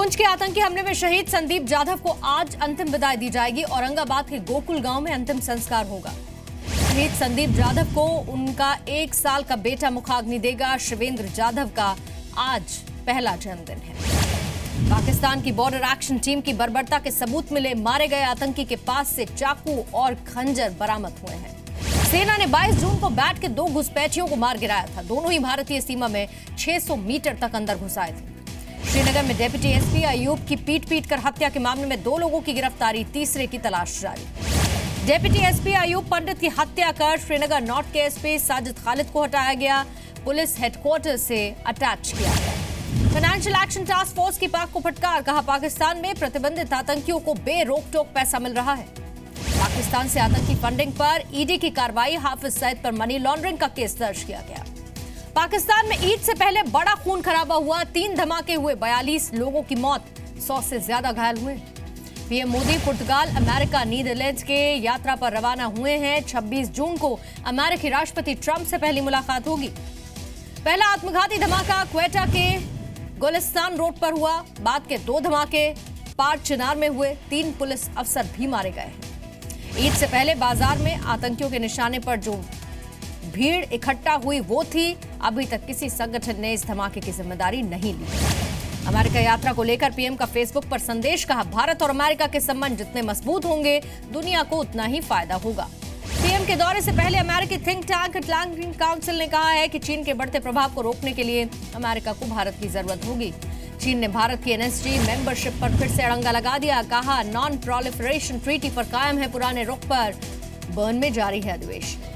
पुंछ के आतंकी हमले में शहीद संदीप जाधव को आज अंतिम विदाई दी जाएगी। औरंगाबाद के गोकुल गांव में अंतिम संस्कार होगा। शहीद संदीप जाधव को उनका 1 साल का बेटा मुखाग्नि देगा। शिवेंद्र जाधव का आज पहला जन्मदिन है। पाकिस्तान की बॉर्डर एक्शन टीम की बर्बरता के सबूत मिले। मारे गए आतंकी के पास से चाकू और खंजर बरामद हुए हैं। सेना ने 22 जून को बैठ के 2 घुसपैठियों को मार गिराया था। दोनों ही भारतीय सीमा में 600 मीटर तक अंदर घुसाए थे। श्रीनगर में डिप्टी एसपी अयूब की पीट कर हत्या के मामले में 2 लोगों की गिरफ्तारी, तीसरे की तलाश जारी। डिप्टी एसपी अयूब पंडित की हत्या कर श्रीनगर नॉर्थ के एसपी साजिद खालिद को हटाया गया। पुलिस हेडक्वार्टर से अटैच किया गया। फाइनेंशियल एक्शन टास्क फोर्स की पाक को फटकार, कहा पाकिस्तान में प्रतिबंधित आतंकियों को बेरोक टोक पैसा मिल रहा है। पाकिस्तान से आतंकी फंडिंग पर ईडी की कार्रवाई, हाफिज सईद पर मनी लॉन्ड्रिंग का केस दर्ज किया गया। पाकिस्तान में ईद से पहले बड़ा खून खराबा हुआ। 3 धमाके हुए, 42 लोगों की मौत, 100 से ज्यादा घायल हुए। पीएम मोदी पुर्तगाल, अमेरिका, नीदरलैंड्स के यात्रा पर रवाना हुए हैं। 26 जून को अमेरिकी राष्ट्रपति ट्रंप से पहली मुलाकात होगी। पहला आत्मघाती धमाका क्वेटा के गुलिस्तान रोड पर हुआ। बाद के 2 धमाके पार चिनार में हुए। 3 पुलिस अफसर भी मारे गए हैं। ईद से पहले बाजार में आतंकियों के निशाने पर जो भीड़ इकट्ठा हुई वो थी। अभी तक किसी संगठन ने इस धमाके की जिम्मेदारी नहीं ली। अमेरिका यात्रा को लेकर पीएम का फेसबुक पर संदेश, कहा भारत और अमेरिका के संबंध जितने मजबूत होंगे दुनिया को उतना ही फायदा होगा। पीएम के दौरे से पहले अमेरिकी थिंक टैंक अटलांटिक काउंसिल ने कहा है कि चीन के बढ़ते प्रभाव को रोकने के लिए अमेरिका को भारत की जरूरत होगी। चीन ने भारत की एनएसजी मेंबरशिप पर फिर से अड़ंगा लगा दिया। कहा नॉन प्रोलिफरेशन ट्रीटी पर कायम है पुराने रुख पर। बर्न में जारी है अधिवेशन।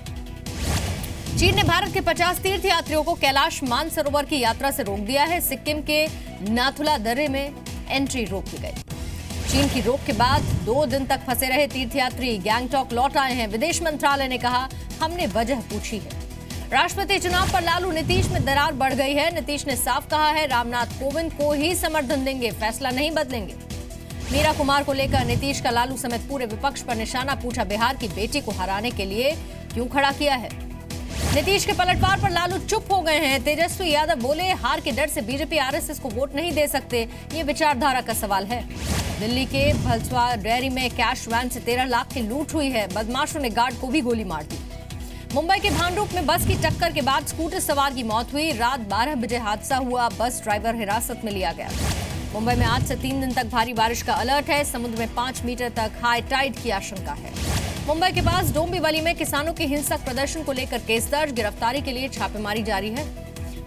चीन ने भारत के 50 तीर्थयात्रियों को कैलाश मानसरोवर की यात्रा से रोक दिया है। सिक्किम के नाथुला दर्रे में एंट्री रोक दी गई। चीन की रोक के बाद 2 दिन तक फंसे रहे तीर्थयात्री गैंगटॉक लौट आए हैं। विदेश मंत्रालय ने कहा हमने वजह पूछी है। राष्ट्रपति चुनाव पर लालू नीतीश में दरार बढ़ गई है। नीतीश ने साफ कहा है रामनाथ कोविंद को ही समर्थन देंगे, फैसला नहीं बदलेंगे। मीरा कुमार को लेकर नीतीश का लालू समेत पूरे विपक्ष पर निशाना। पूछा बिहार की बेटी को हराने के लिए क्यों खड़ा किया है। नीतीश के पलटवार पर लालू चुप हो गए हैं। तेजस्वी यादव बोले हार के डर से बीजेपी आरएसएस को वोट नहीं दे सकते, ये विचारधारा का सवाल है। दिल्ली के भलसवा डेयरी में कैश वैन से 13 लाख की लूट हुई है। बदमाशों ने गार्ड को भी गोली मार दी। मुंबई के भांडुप में बस की टक्कर के बाद स्कूटर सवार की मौत हुई। रात 12 बजे हादसा हुआ। बस ड्राइवर हिरासत में लिया गया। मुंबई में आज से 3 दिन तक भारी बारिश का अलर्ट है। समुद्र में 5 मीटर तक हाई टाइड की आशंका है। मुंबई के पास डोंबिवली में किसानों के हिंसक प्रदर्शन को लेकर केस दर्ज, गिरफ्तारी के लिए छापेमारी जारी है।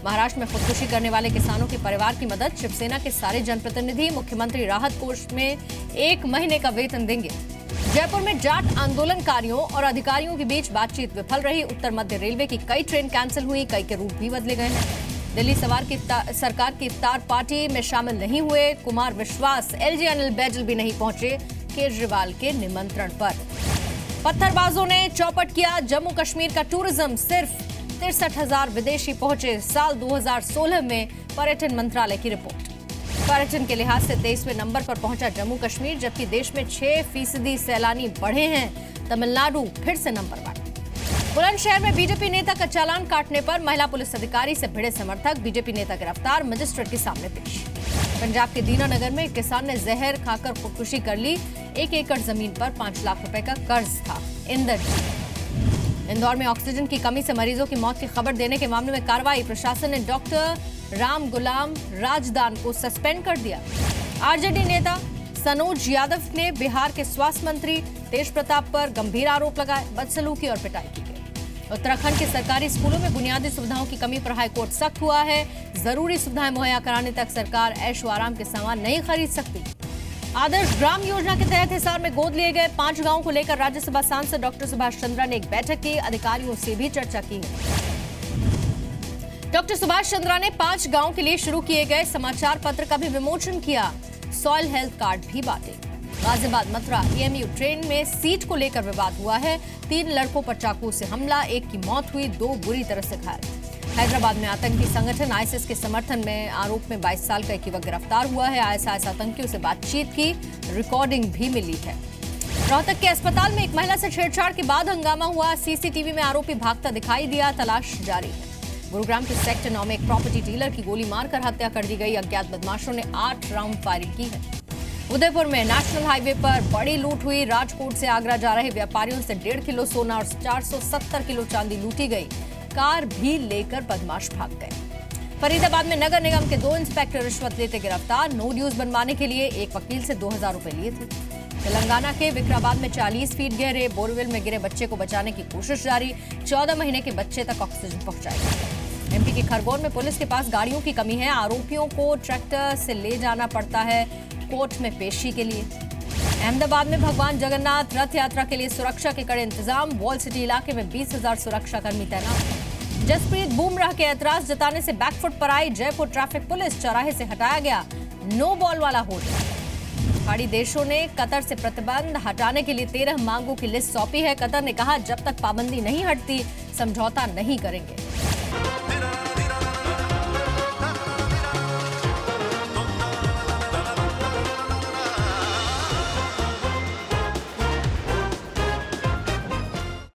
महाराष्ट्र में खुदकुशी करने वाले किसानों के परिवार की मदद, शिवसेना के सारे जनप्रतिनिधि मुख्यमंत्री राहत कोष में 1 महीने का वेतन देंगे। जयपुर में जाट आंदोलनकारियों और अधिकारियों के बीच बातचीत विफल रही। उत्तर मध्य रेलवे की कई ट्रेन कैंसिल हुई, कई के रूट भी बदले गए हैं। दिल्ली सरकार की इफ्तार पार्टी में शामिल नहीं हुए कुमार विश्वास। एलजी अनिल बैजल भी नहीं पहुंचे केजरीवाल के निमंत्रण पर। पत्थरबाजों ने चौपट किया जम्मू कश्मीर का टूरिज्म। सिर्फ 63,000 विदेशी पहुंचे। साल 2016 में पर्यटन मंत्रालय की रिपोर्ट। पर्यटन के लिहाज से 23वें नंबर पर पहुंचा जम्मू कश्मीर, जबकि देश में 6% सैलानी बढ़े हैं। तमिलनाडु फिर से नंबर 1। बुलंदशहर में बीजेपी नेता का चालान काटने पर महिला पुलिस अधिकारी से भिड़े समर्थक। बीजेपी नेता गिरफ्तार, मजिस्ट्रेट के सामने पेश। पंजाब के दीनानगर में एक किसान ने जहर खाकर खुदकुशी कर ली। 1 एकड़ जमीन पर 5 लाख रुपए का कर्ज था। इंदौर में ऑक्सीजन की कमी से मरीजों की मौत की खबर देने के मामले में कार्रवाई। प्रशासन ने डॉक्टर राम गुलाम राजदान को सस्पेंड कर दिया। आरजेडी नेता सनोज यादव ने बिहार के स्वास्थ्य मंत्री तेज प्रताप पर गंभीर आरोप लगाए। बदसलूकी और पिटाई की गई। उत्तराखंड के सरकारी स्कूलों में बुनियादी सुविधाओं की कमी पर हाईकोर्ट सख्त हुआ है। जरूरी सुविधाएं मुहैया कराने तक सरकार ऐशो आराम के सामान नहीं खरीद सकती। आदर्श ग्राम योजना के तहत हिसार में गोद लिए गए 5 गांवों को लेकर राज्यसभा सांसद डॉक्टर सुभाष चंद्रा ने एक बैठक की। अधिकारियों से भी चर्चा की है। डॉक्टर सुभाष चंद्रा ने 5 गांवों के लिए शुरू किए गए समाचार पत्र का भी विमोचन किया। सॉइल हेल्थ कार्ड भी बांटे। गाजियाबाद मथुरा ईएमयू ट्रेन में सीट को लेकर विवाद हुआ है। 3 लड़कों पर चाकू से हमला, 1 की मौत हुई, 2 बुरी तरह से घायल। हैदराबाद में आतंकी संगठन आईएसआईएस के समर्थन में आरोप में 22 साल का एक युवक गिरफ्तार हुआ है। आईएसआईएस आतंकियों से बातचीत की रिकॉर्डिंग भी मिली है। रोहतक के अस्पताल में एक महिला से छेड़छाड़ के बाद हंगामा हुआ। सीसीटीवी में आरोपी भागता दिखाई दिया, तलाश जारी है। गुरुग्राम के सेक्टर 9 में एक प्रॉपर्टी डीलर की गोली मारकर हत्या कर दी गई। अज्ञात बदमाशों ने 8 राउंड फायरिंग की है। उदयपुर में नेशनल हाईवे पर बड़ी लूट हुई। राजकोट से आगरा जा रहे व्यापारियों से 1.5 किलो सोना और 470 किलो चांदी लूटी गई। कार भी लेकर बदमाश भाग गए। फरीदाबाद में नगर निगम के 2 इंस्पेक्टर रिश्वत लेते गिरफ्तार। नो न्यूज बनवाने के लिए एक वकील से 2000 रुपए लिए थे। तेलंगाना के विकाराबाद में 40 फीट गहरे बोरवेल में गिरे बच्चे को बचाने की कोशिश जारी। 14 महीने के बच्चे तक ऑक्सीजन पहुंचाया गया। एमपी के खरगोन में पुलिस के पास गाड़ियों की कमी है। आरोपियों को ट्रैक्टर से ले जाना पड़ता है कोर्ट में पेशी के लिए। अहमदाबाद में भगवान जगन्नाथ रथ यात्रा के लिए सुरक्षा के कड़े इंतजाम। वॉल सिटी इलाके में 20,000 सुरक्षाकर्मी तैनात। जसप्रीत बुमराह के ऐतराज जताने से बैकफुट पर आई जयपुर ट्रैफिक पुलिस। चौराहे से हटाया गया नो बॉल वाला होर्डिंग। पहाड़ी देशों ने कतर से प्रतिबंध हटाने के लिए 13 मांगों की लिस्ट सौंपी है। कतर ने कहा जब तक पाबंदी नहीं हटती समझौता नहीं करेंगे।